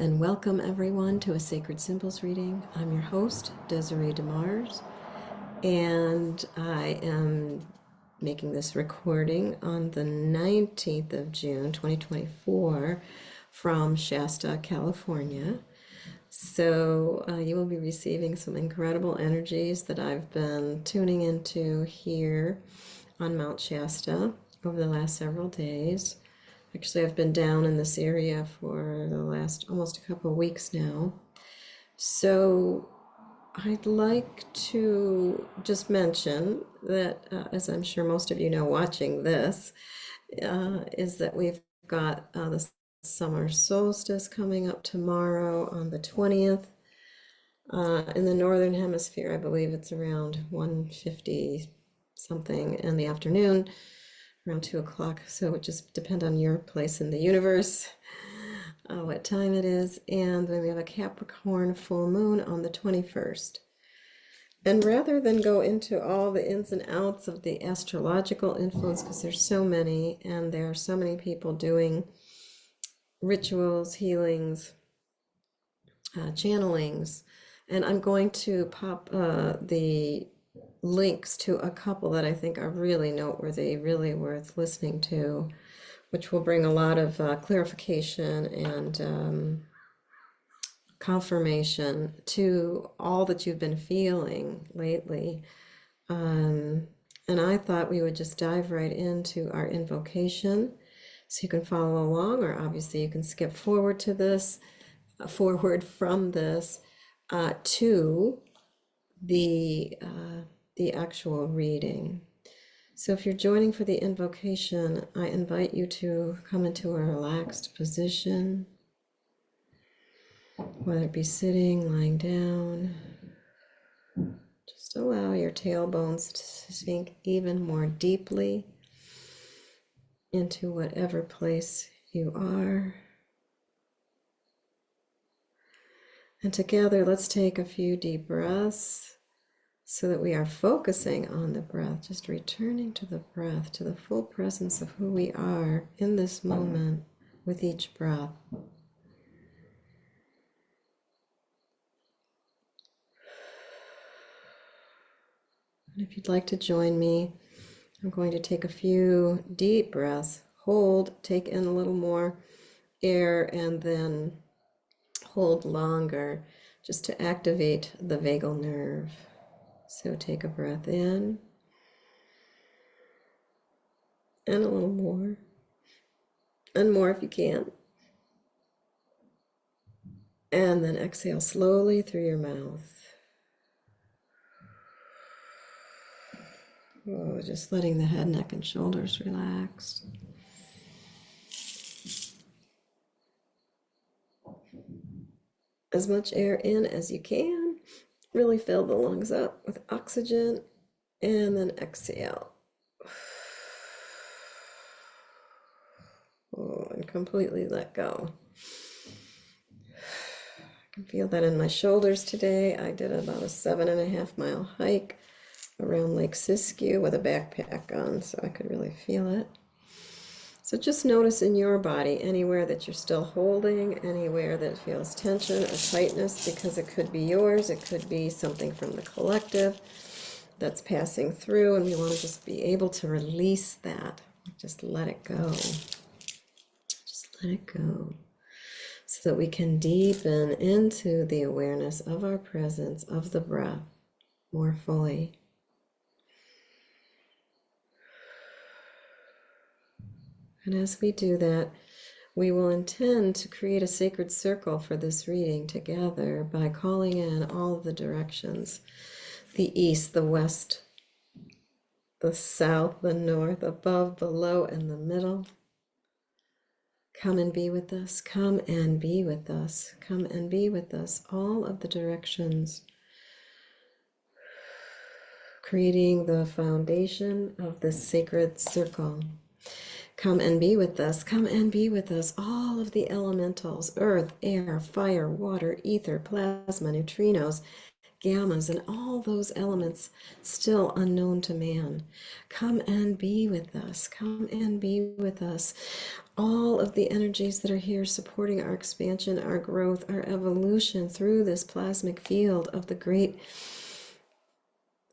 and welcome everyone to a Sacred Symbols reading. I'm your host, Desiree DeMars, and I am making this recording on the 19th of June, 2024, from Shasta, California. So you will be receiving some incredible energies that I've been tuning into here on Mount Shasta over the last several days. Actually, I've been down in this area for the last almost a couple of weeks now. So I'd like to just mention that, as I'm sure most of you know watching this, is that we've got the summer solstice coming up tomorrow on the 20th. In the northern hemisphere, I believe it's around 1:50 something in the afternoon, around 2 o'clock. So it would just depend on your place in the universe, what time it is. And then we have a Capricorn full moon on the 21st. And rather than go into all the ins and outs of the astrological influence, because there's so many, and there are so many people doing rituals, healings, channelings, and I'm going to pop the links to a couple that I think are really noteworthy, really worth listening to, which will bring a lot of clarification and confirmation to all that you've been feeling lately. And I thought we would just dive right into our invocation so you can follow along, or obviously you can skip forward to this, forward from this to the actual reading. So if you're joining for the invocation, I invite you to come into a relaxed position, whether it be sitting, lying down. Just allow your tailbones to sink even more deeply into whatever place you are. And together, let's take a few deep breaths so that we are focusing on the breath, just returning to the breath, to the full presence of who we are in this moment with each breath. And if you'd like to join me, I'm going to take a few deep breaths, hold, take in a little more air, and then hold longer, just to activate the vagal nerve. So take a breath in, and a little more, and more if you can. And then exhale slowly through your mouth. Oh, just letting the head, neck, and shoulders relax. As much air in as you can. Really fill the lungs up with oxygen, and then exhale. Oh, and completely let go. I can feel that in my shoulders today. I did about a 7.5-mile hike around Lake Siskiyou with a backpack on, so I could really feel it. So just notice in your body, anywhere that you're still holding, anywhere that feels tension or tightness, because it could be yours, it could be something from the collective that's passing through, and we want to just be able to release that. Just let it go. Just let it go. So that we can deepen into the awareness of our presence, of the breath, more fully. And as we do that, we will intend to create a sacred circle for this reading together by calling in all of the directions: the east, the west, the south, the north, above, below, and the middle. Come and be with us, come and be with us, come and be with us, all of the directions, creating the foundation of this sacred circle. Come and be with us, come and be with us, all of the elementals: earth, air, fire, water, ether, plasma, neutrinos, gammas, and all those elements still unknown to man. Come and be with us, come and be with us. all of the energies that are here supporting our expansion, our growth, our evolution through this plasmic field of the great,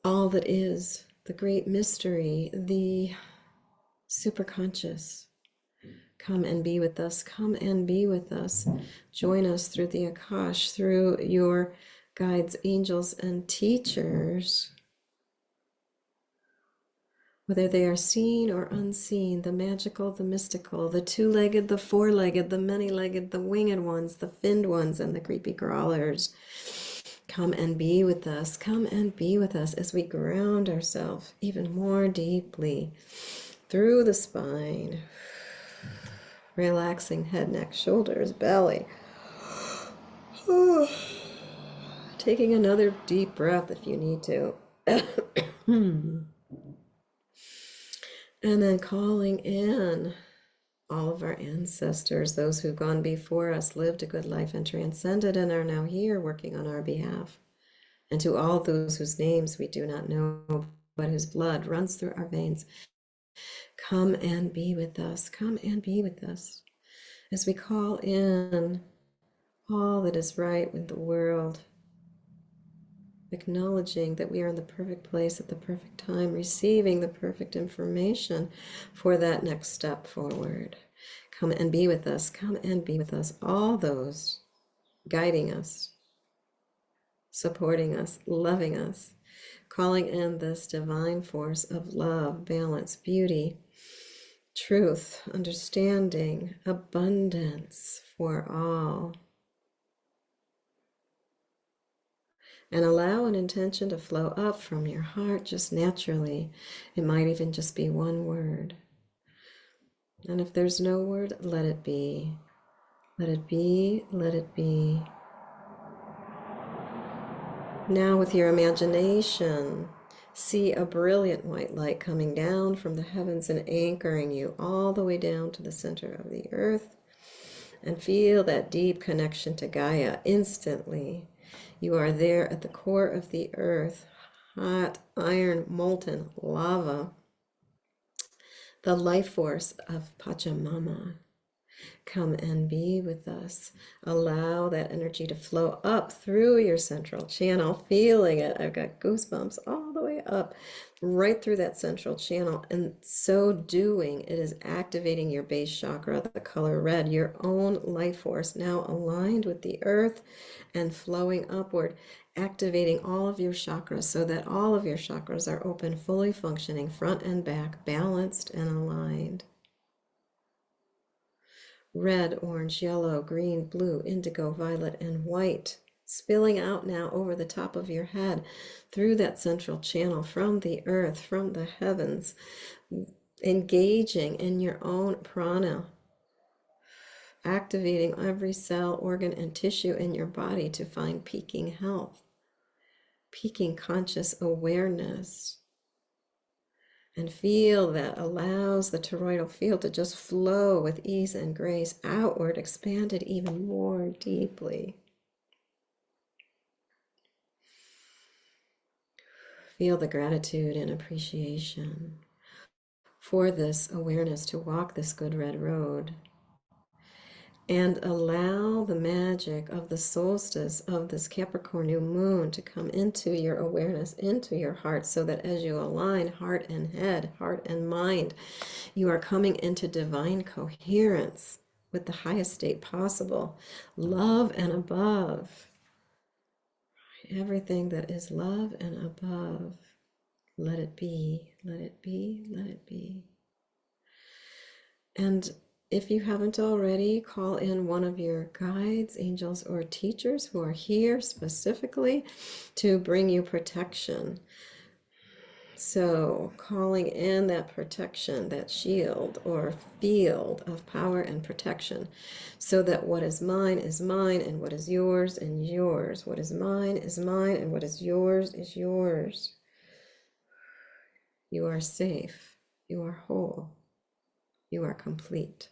all that is, the great mystery, the superconscious. Come and be with us. Come and be with us. Join us through the Akash, through your guides, angels, and teachers. Whether they are seen or unseen, the magical, the mystical, the two-legged, the four-legged, the many-legged, the winged ones, the finned ones, and the creepy crawlers. Come and be with us. Come and be with us as we ground ourselves even more deeply through the spine. Relaxing head, neck, shoulders, belly. Taking another deep breath if you need to. And then calling in all of our ancestors, those who've gone before us, lived a good life and transcended and are now here working on our behalf. And to all those whose names we do not know, but whose blood runs through our veins, come and be with us. Come and be with us as we call in all that is right with the world, acknowledging that we are in the perfect place at the perfect time, receiving the perfect information for that next step forward. Come and be with us. Come and be with us. All those guiding us, supporting us, loving us, calling in this divine force of love, balance, beauty, truth, understanding, abundance for all. And allow an intention to flow up from your heart just naturally. It might even just be one word. And if there's no word, let it be. Let it be, let it be. Now with your imagination, see a brilliant white light coming down from the heavens and anchoring you all the way down to the center of the earth. And feel that deep connection to Gaia instantly. You are there at the core of the earth, hot, iron, molten lava, the life force of Pachamama. Come and be with us. Allow that energy to flow up through your central channel, feeling it. I've got goosebumps all the way up, right through that central channel. And so doing, it is activating your base chakra, the color red, your own life force, now aligned with the earth and flowing upward, activating all of your chakras so that all of your chakras are open, fully functioning, front and back, balanced and aligned. Red, orange, yellow, green, blue, indigo, violet, and white, spilling out now over the top of your head through that central channel from the earth, from the heavens, engaging in your own prana, activating every cell, organ, and tissue in your body to find peaking health, peaking conscious awareness. And feel that allows the toroidal field to just flow with ease and grace outward, expanded even more deeply. Feel the gratitude and appreciation for this awareness to walk this good red road. And allow the magic of the solstice of this Capricorn new moon to come into your awareness, into your heart, so that as you align heart and head, heart and mind, you are coming into divine coherence with the highest state possible, love and above. Everything that is love and above, let it be, let it be, let it be. And if you haven't already, call in one of your guides, angels, or teachers who are here specifically to bring you protection. So calling in that protection, that shield or field of power and protection, so that what is mine, and what is yours, and yours. What is mine, and what is yours, is yours. You are safe. You are whole. You are complete.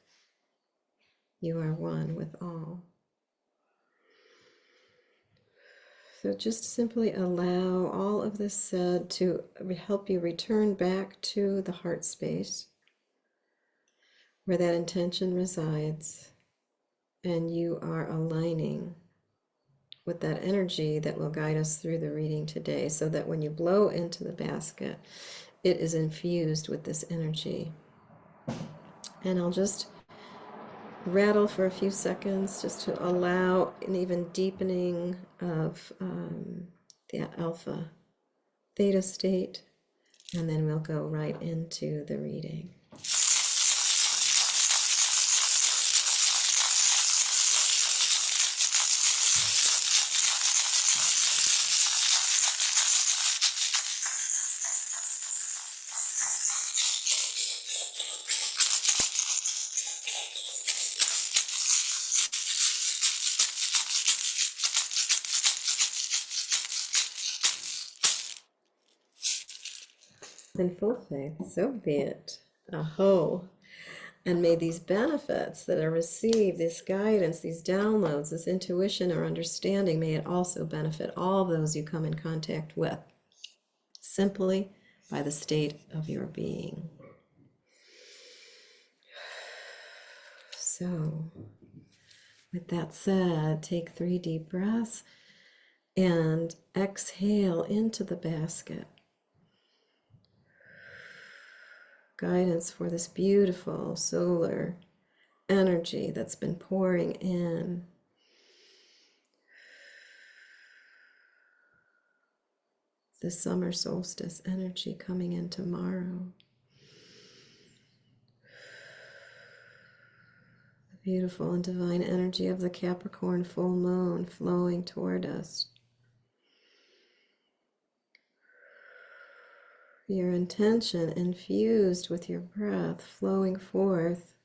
You are one with all. So just simply allow all of this said to help you return back to the heart space, where that intention resides, and you are aligning with that energy that will guide us through the reading today, so that when you blow into the basket, it is infused with this energy. And I'll just rattle for a few seconds just to allow an even deepening of the alpha theta state, and then we'll go right into the reading. In full faith, so be it. Aho. And may these benefits that are received, this guidance, these downloads, this intuition or understanding, may it also benefit all those you come in contact with, simply by the state of your being. So, with that said, take 3 deep breaths and exhale into the basket. Guidance for this beautiful solar energy that's been pouring in. The summer solstice energy coming in tomorrow. The beautiful and divine energy of the Capricorn full moon flowing toward us. Your intention infused with your breath flowing forth,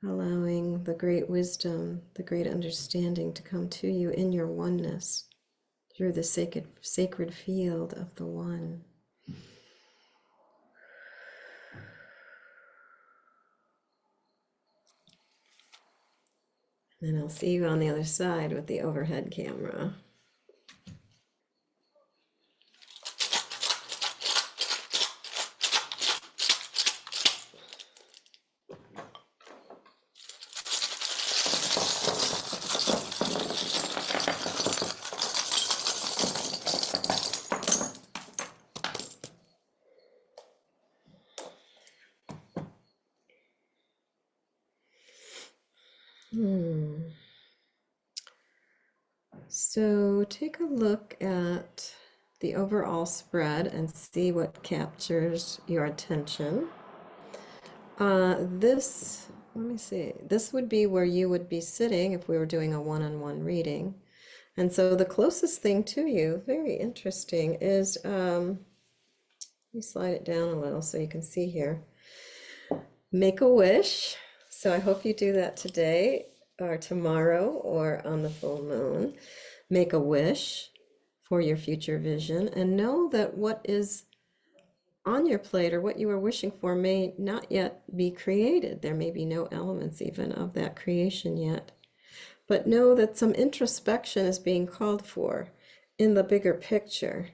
allowing the great wisdom, the great understanding to come to you in your oneness through the sacred field of the One. And I'll see you on the other side with the overhead camera. So take a look at the overall spread and see what captures your attention. Let me see, this would be where you would be sitting if we were doing a one-on-one reading. And so the closest thing to you, very interesting, is, let me slide it down a little so you can see here. Make a wish. So I hope you do that today or tomorrow or on the full moon. Make a wish for your future vision, and know that what is on your plate or what you are wishing for may not yet be created. There may be no elements even of that creation yet. But know that some introspection is being called for in the bigger picture.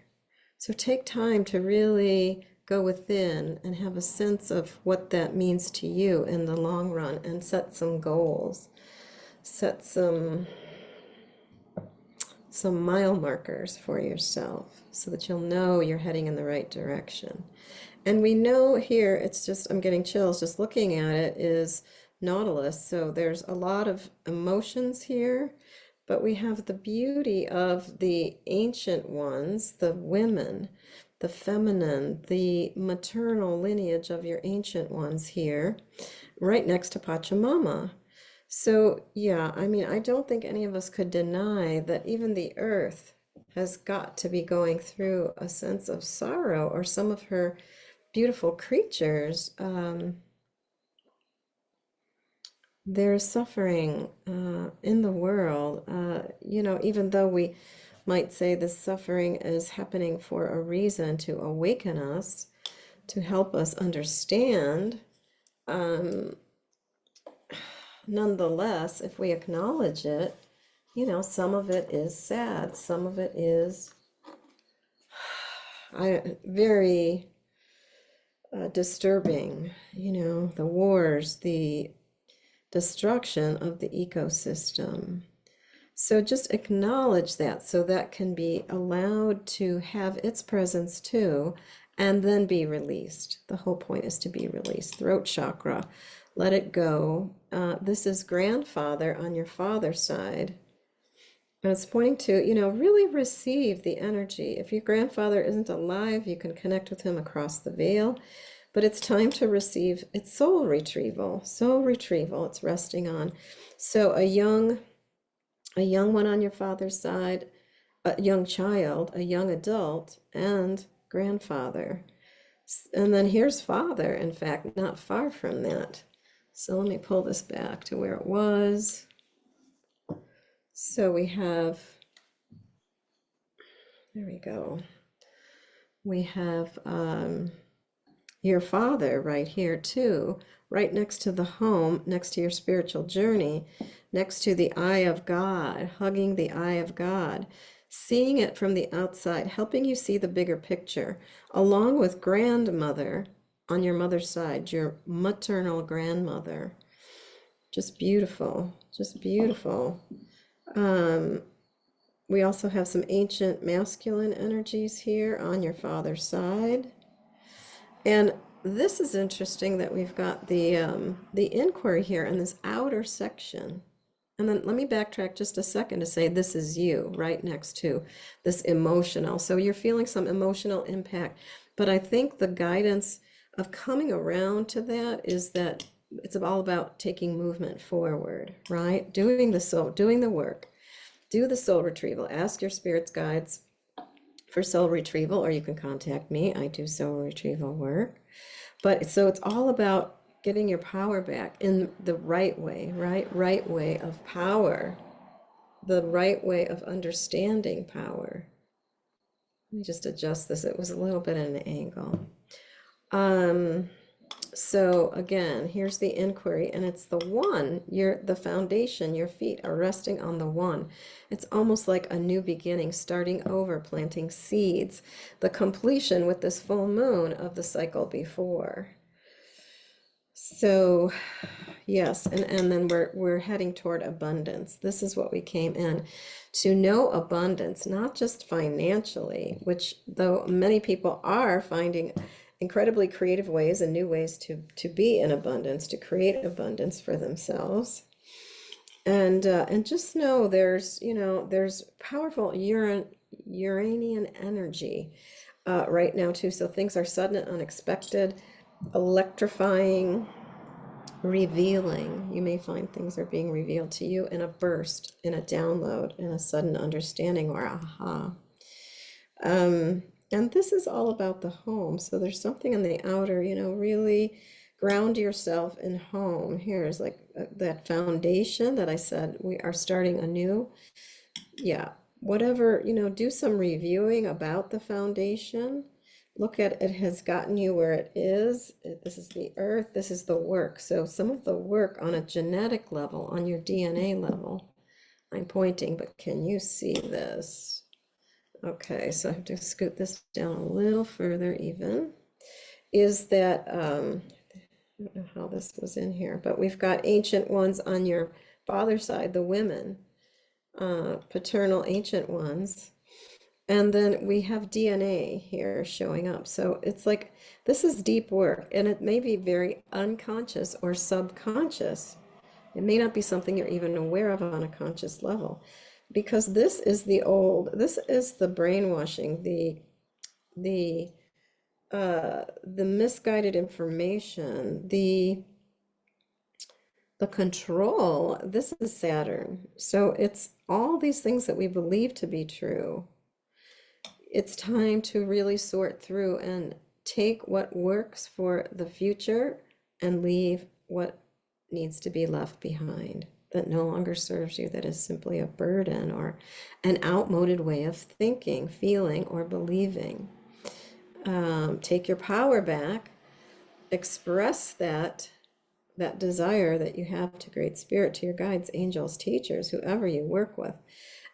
So take time to really go within and have a sense of what that means to you in the long run, and set some goals. Set some mile markers for yourself so that you'll know you're heading in the right direction. And we know here, it's just, I'm getting chills just looking at it, is Nautilus. So there's a lot of emotions here, but we have the beauty of the ancient ones, the women, the feminine, the maternal lineage of your ancient ones here, right next to Pachamama. So, yeah, I mean, I don't think any of us could deny that even the earth has got to be going through a sense of sorrow, or some of her beautiful creatures. There's suffering in the world, even though we might say this suffering is happening for a reason, to awaken us, to help us understand. Nonetheless, if we acknowledge it, some of it is sad, some of it is very disturbing, the wars, the destruction of the ecosystem. So just acknowledge that so that can be allowed to have its presence too, and then be released. The whole point is to be released. Throat chakra, let it go. This is grandfather on your father's side. And it's pointing to, really receive the energy. If your grandfather isn't alive, you can connect with him across the veil. But it's time to receive, it's soul retrieval. Soul retrieval, it's resting on. So a young one on your father's side, a young child, a young adult, and grandfather. And then here's father, in fact, not far from that. So let me pull this back to where it was. So we have, there we go. We have your father right here too, right next to the home, next to your spiritual journey, next to the eye of God, hugging the eye of God, seeing it from the outside, helping you see the bigger picture, along with grandmother on your mother's side, your maternal grandmother. Just beautiful, just beautiful. We also have some ancient masculine energies here on your father's side. And this is interesting that we've got the inquiry here in this outer section. And then let me backtrack just a second to say this is you right next to this emotional. So you're feeling some emotional impact. But I think the guidance of coming around to that is that it's all about taking movement forward, right? Doing the soul, doing the work. Do the soul retrieval. Ask your spirit's guides for soul retrieval, or you can contact me. I do soul retrieval work. But so it's all about getting your power back in the right way, right way of power, the right way of understanding power. Let me just adjust this. It was a little bit at an angle. So again, here's the inquiry, and it's the one, the foundation, your feet are resting on the one. It's almost like a new beginning, starting over, planting seeds, the completion with this full moon of the cycle before. So yes, and then we're heading toward abundance. This is what we came in to know, abundance, not just financially, which though many people are finding incredibly creative ways and new ways to be in abundance, to create abundance for themselves. And just know there's powerful Uranian energy right now too. So things are sudden and unexpected, electrifying, revealing. You may find things are being revealed to you in a burst, in a download, in a sudden understanding or aha. And this is all about the home. So there's something in the outer, really ground yourself in home. Here's like that foundation that I said we are starting anew. Yeah, whatever, do some reviewing about the foundation. Look at it has gotten you where it is. This is the earth, this is the work. So some of the work on a genetic level, on your DNA level, I'm pointing, but can you see this? Okay, so I have to scoot this down a little further even, is that, I don't know how this was in here, but we've got ancient ones on your father's side, the women, paternal ancient ones. And then we have DNA here showing up. So it's like, this is deep work, and it may be very unconscious or subconscious. It may not be something you're even aware of on a conscious level, because this is this is the brainwashing, the misguided information, the control. This is Saturn. So it's all these things that we believe to be true. It's time to really sort through and take what works for the future and leave what needs to be left behind, that no longer serves you, that is simply a burden or an outmoded way of thinking, feeling, or believing. Take your power back, express that desire that you have to Great Spirit, to your guides, angels, teachers, whoever you work with,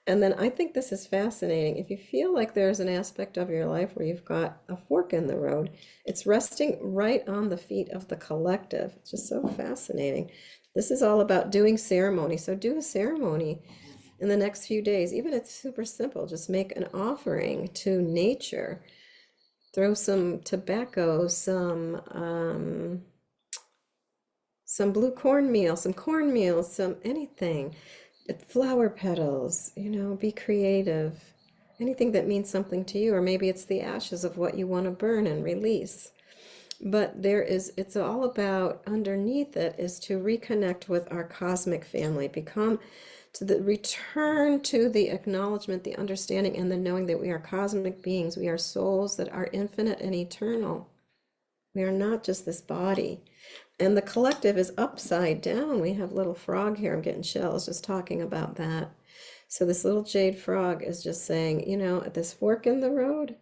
And then I think this is fascinating. If you feel like there's an aspect of your life where you've got a fork in the road, it's resting right on the feet of the collective. It's just so fascinating. This is all about doing ceremony. So do a ceremony in the next few days. Even if it's super simple, just make an offering to nature. Throw some tobacco, some blue cornmeal, some cornmeal, some anything, flower petals, be creative. Anything that means something to you, or maybe it's the ashes of what you want to burn and release. But it's all about, underneath it is to reconnect with our cosmic family, return to the acknowledgement, the understanding, and the knowing that we are cosmic beings. We are souls that are infinite and eternal. We are not just this body. And the collective is upside down. We have little frog here. I'm getting chills just talking about that. So this little jade frog is just saying, at this fork in the road,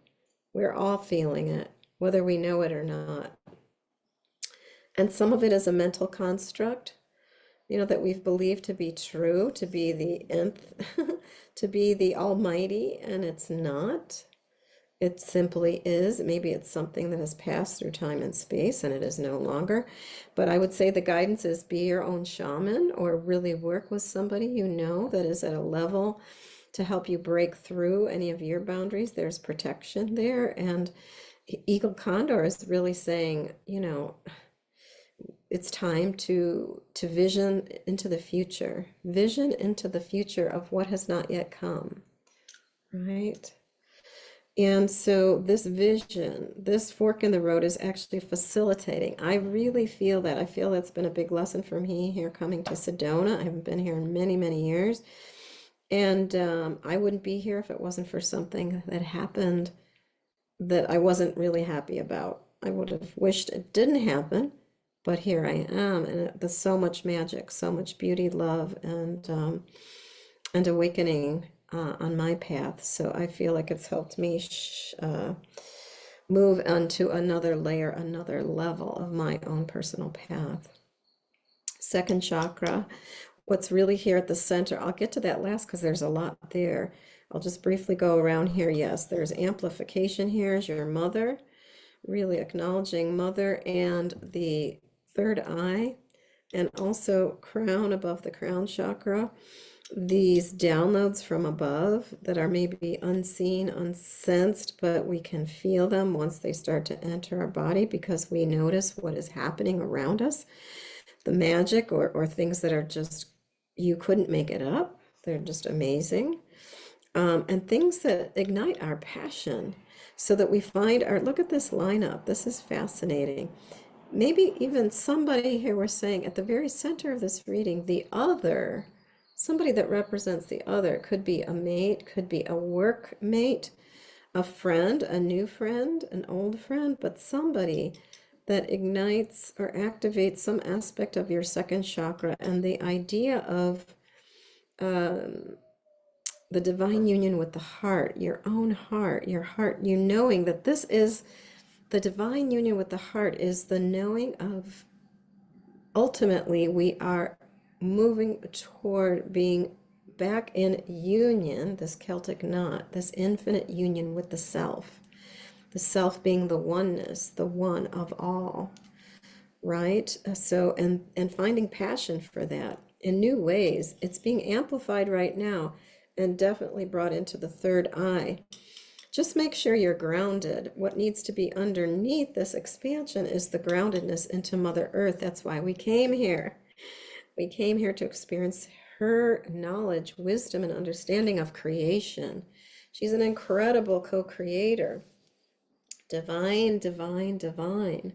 we're all feeling it, whether we know it or not. And some of it is a mental construct, that we've believed to be true, to be the nth, to be the almighty, and it's not. It simply is. Maybe it's something that has passed through time and space and it is no longer. But I would say the guidance is be your own shaman, or really work with somebody that is at a level to help you break through any of your boundaries. There's protection there. And Eagle Condor is really saying, it's time to vision into the future. Vision into the future of what has not yet come. Right? And so this vision, this fork in the road is actually facilitating. I really feel that. I feel that's been a big lesson for me here coming to Sedona. I haven't been here in many, many years. And I wouldn't be here if it wasn't for something that happened that I wasn't really happy about. I would have wished it didn't happen, but here I am. And there's so much magic, so much beauty, love, and awakening on my path. So I feel like it's helped me move onto another layer, another level of my own personal path. Second chakra, what's really here at the center, I'll get to that last because there's a lot there. I'll just briefly go around here. Yes, there's amplification here is your mother, really acknowledging mother and the third eye, and also crown above the crown chakra. These downloads from above that are maybe unseen, unsensed, but we can feel them once they start to enter our body because we notice what is happening around us. The magic or things that are just, you couldn't make it up. They're just amazing. And things that ignite our passion so that we find look at this lineup. This is fascinating. Maybe even somebody here, we're saying at the very center of this reading, the other. Somebody that represents the other could be a mate, could be a work mate, a friend, a new friend, an old friend, but somebody that ignites or activates some aspect of your second chakra, and the idea of the divine union with the heart, your own heart, your heart, knowing that this is the divine union with the heart is the knowing of ultimately we are moving toward being back in union, this Celtic knot, this infinite union with the self being the oneness, the one of all, right? So, and finding passion for that in new ways. It's being amplified right now and definitely brought into the third eye. Just make sure you're grounded. What needs to be underneath this expansion is the groundedness into Mother Earth. That's why we came here. We came here to experience her knowledge, wisdom, and understanding of creation. She's an incredible co-creator. Divine, divine, divine.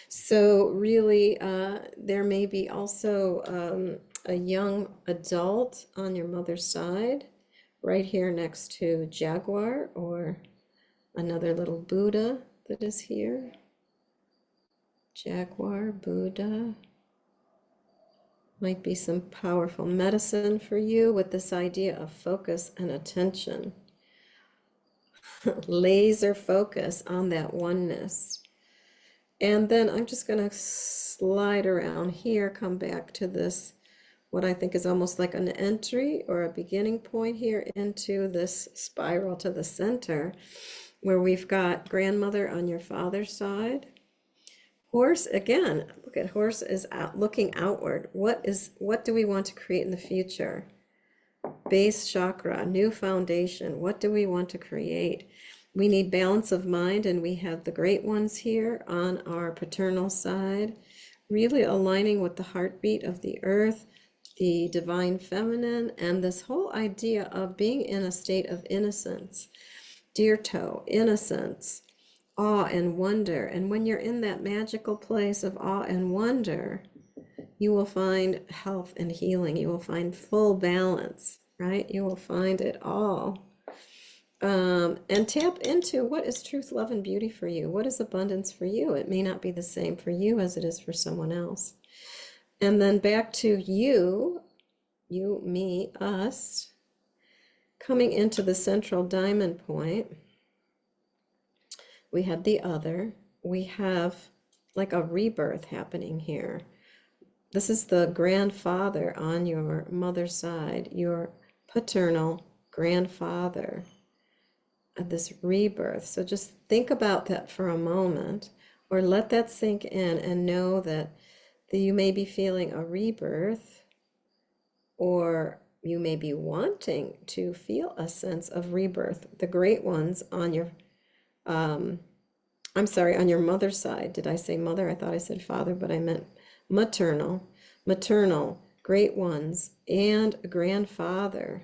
So really, there may be also a young adult on your mother's side, right here next to Jaguar, or another little Buddha that is here. Jaguar, Buddha. Might be some powerful medicine for you with this idea of focus and attention. Laser focus on that oneness. And then I'm just going to slide around here, come back to this what I think is almost like an entry or a beginning point here into this spiral to the center, where we've got grandmother on your father's side. Horse, again, look at horse is out, looking outward. What do we want to create in the future? Base chakra, new foundation. What do we want to create? We need balance of mind, and we have the great ones here on our paternal side, really aligning with the heartbeat of the earth, the divine feminine, and this whole idea of being in a state of innocence, deer toe, innocence, awe and wonder. And when you're in that magical place of awe and wonder, you will find health and healing. You will find full balance, right? You will find it all. And tap into what is truth, love, and beauty for you. What is abundance for you? It may not be the same for you as it is for someone else. And then back to you, me, us, coming into the central diamond point. We had the other. We have like a rebirth happening here. This is the grandfather on your mother's side, your paternal grandfather. This rebirth. So just think about that for a moment, or let that sink in, and know that you may be feeling a rebirth, or you may be wanting to feel a sense of rebirth. The great ones on your, I'm sorry, on your mother's side. Did I say mother? I thought I said father, but I meant maternal, great ones, and grandfather.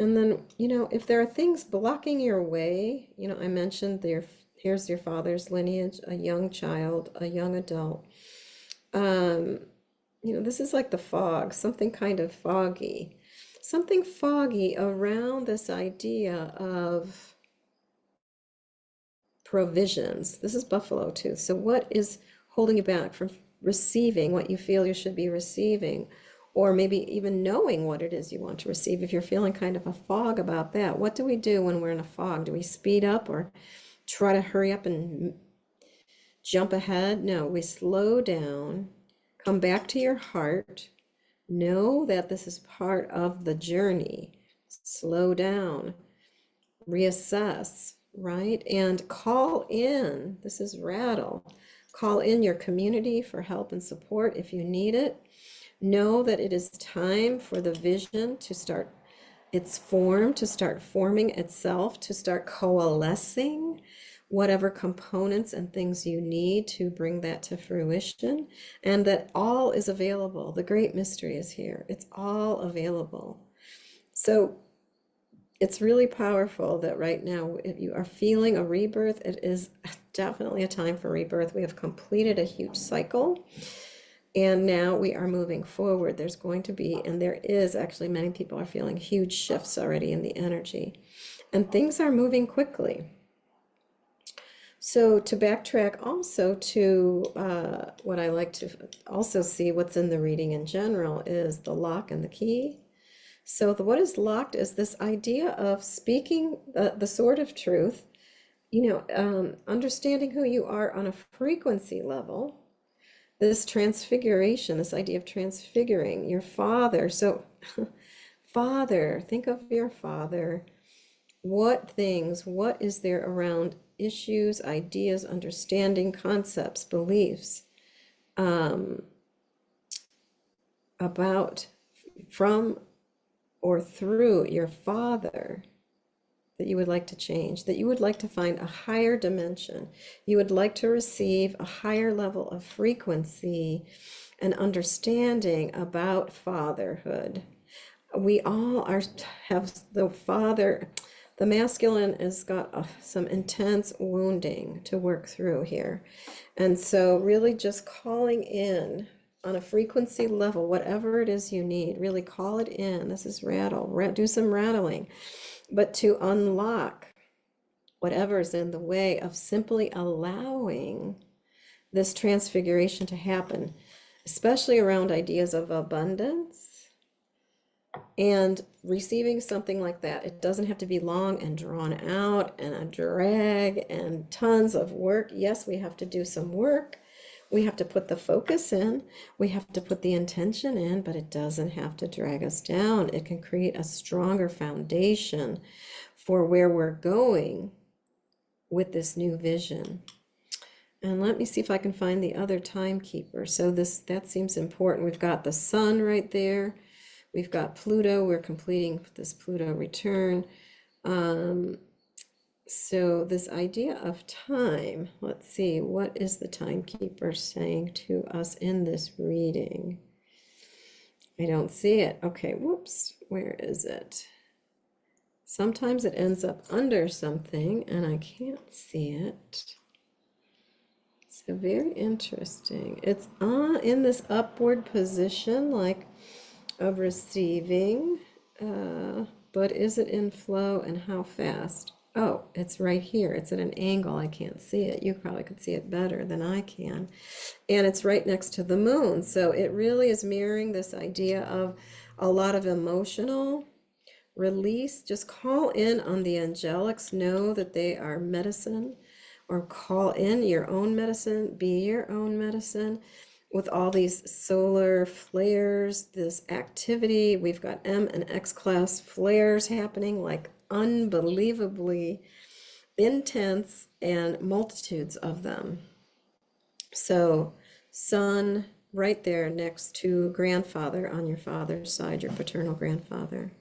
And then, if there are things blocking your way, I mentioned here's your father's lineage, a young child, a young adult. This is like the fog, something kind of foggy, around this idea of provisions. This is Buffalo tooth. So what is holding you back from receiving what you feel you should be receiving? Or maybe even knowing what it is you want to receive. If you're feeling kind of a fog about that, what do we do when we're in a fog? Do we speed up or try to hurry up and jump ahead? No, we slow down, come back to your heart, know that this is part of the journey. Slow down, reassess, right? And call in, this is rattle, call in your community for help and support if you need it. Know that it is time for the vision to start its form, to start forming itself, to start coalescing whatever components and things you need to bring that to fruition, and that all is available. The great mystery is here. It's all available. So it's really powerful that right now, if you are feeling a rebirth, it is definitely a time for rebirth. We have completed a huge cycle. And now we are moving forward. There's going to be, and there is actually, many people are feeling huge shifts already in the energy. And things are moving quickly. So to backtrack also to what I like to also see what's in the reading in general is the lock and the key. So what is locked is this idea of speaking the sword of truth, understanding who you are on a frequency level. This transfiguration, this idea of transfiguring your father. So, father, think of your father. What is there around issues, ideas, understanding, concepts, beliefs about, from, or through your father that you would like to change, that you would like to find a higher dimension. You would like to receive a higher level of frequency and understanding about fatherhood. We all have the father, the masculine has got some intense wounding to work through here. And so really just calling in on a frequency level, whatever it is you need, really call it in. This is rattle, do some rattling. But to unlock whatever is in the way of simply allowing this transfiguration to happen, especially around ideas of abundance and receiving something like that. It doesn't have to be long and drawn out and a drag and tons of work. Yes, we have to do some work. We have to put the focus in, we have to put the intention in, but it doesn't have to drag us down. It can create a stronger foundation for where we're going with this new vision. And let me see if I can find the other timekeeper. So that seems important. We've got the sun right there. We've got Pluto. We're completing this Pluto return. So this idea of time, let's see, what is the timekeeper saying to us in this reading? I don't see it. Okay, whoops, where is it? Sometimes it ends up under something and I can't see it. So very interesting. It's in this upward position, like of receiving, but is it in flow and how fast? Oh, it's right here. It's at an angle. I can't see it. You probably could see it better than I can. And it's right next to the moon. So it really is mirroring this idea of a lot of emotional release. Just call in on the angelics. Know that they are medicine, or call in your own medicine. Be your own medicine. With all these solar flares, this activity, we've got M and X class flares happening, like unbelievably intense, and multitudes of them. So sun right there next to grandfather on your father's side, your paternal grandfather.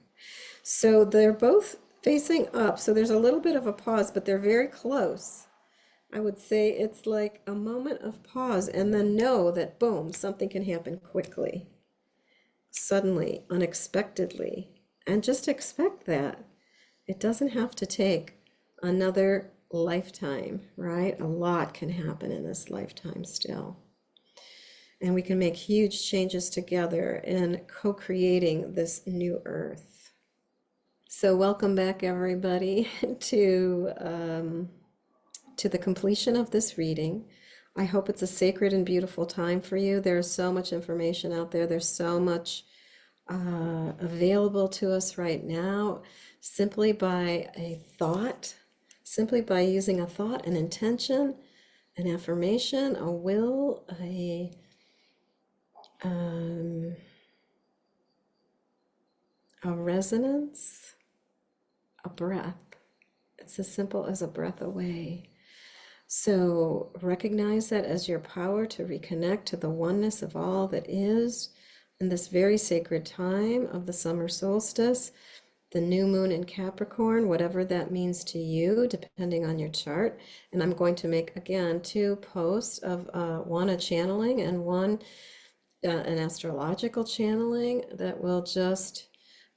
So they're both facing up. So there's a little bit of a pause, but they're very close. I would say it's like a moment of pause, and then know that, boom, something can happen quickly, suddenly, unexpectedly. And just expect that. It doesn't have to take another lifetime, right? A lot can happen in this lifetime still. And we can make huge changes together in co-creating this new earth. So welcome back, everybody, to the completion of this reading. I hope it's a sacred and beautiful time for you. There's so much information out there. There's so much available to us right now, simply by a thought, simply by using a thought, an intention, an affirmation, a will, a resonance, a breath. It's as simple as a breath away. So recognize that as your power to reconnect to the oneness of all that is in this very sacred time of the summer solstice, the new moon in Capricorn, whatever that means to you, depending on your chart. And I'm going to make, again, 2 posts of one a channeling and one an astrological channeling that will just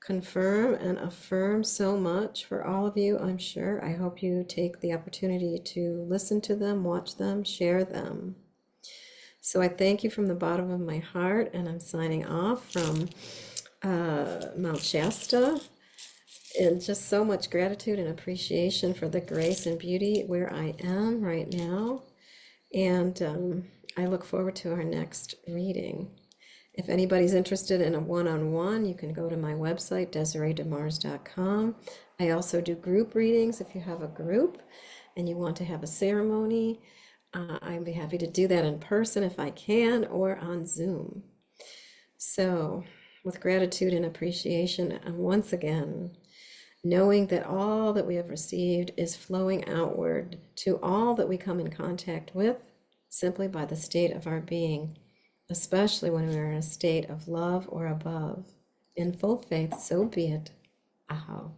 confirm and affirm so much for all of you, I'm sure. I hope you take the opportunity to listen to them, watch them, share them. So I thank you from the bottom of my heart, and I'm signing off from Mount Shasta. And just so much gratitude and appreciation for the grace and beauty where I am right now. And I look forward to our next reading. If anybody's interested in a one-on-one, you can go to my website, DesireeDemars.com. I also do group readings if you have a group and you want to have a ceremony. I'd be happy to do that in person if I can, or on Zoom. So with gratitude and appreciation, and once again, knowing that all that we have received is flowing outward to all that we come in contact with, simply by the state of our being, especially when we are in a state of love or above. In full faith, so be it. Aho.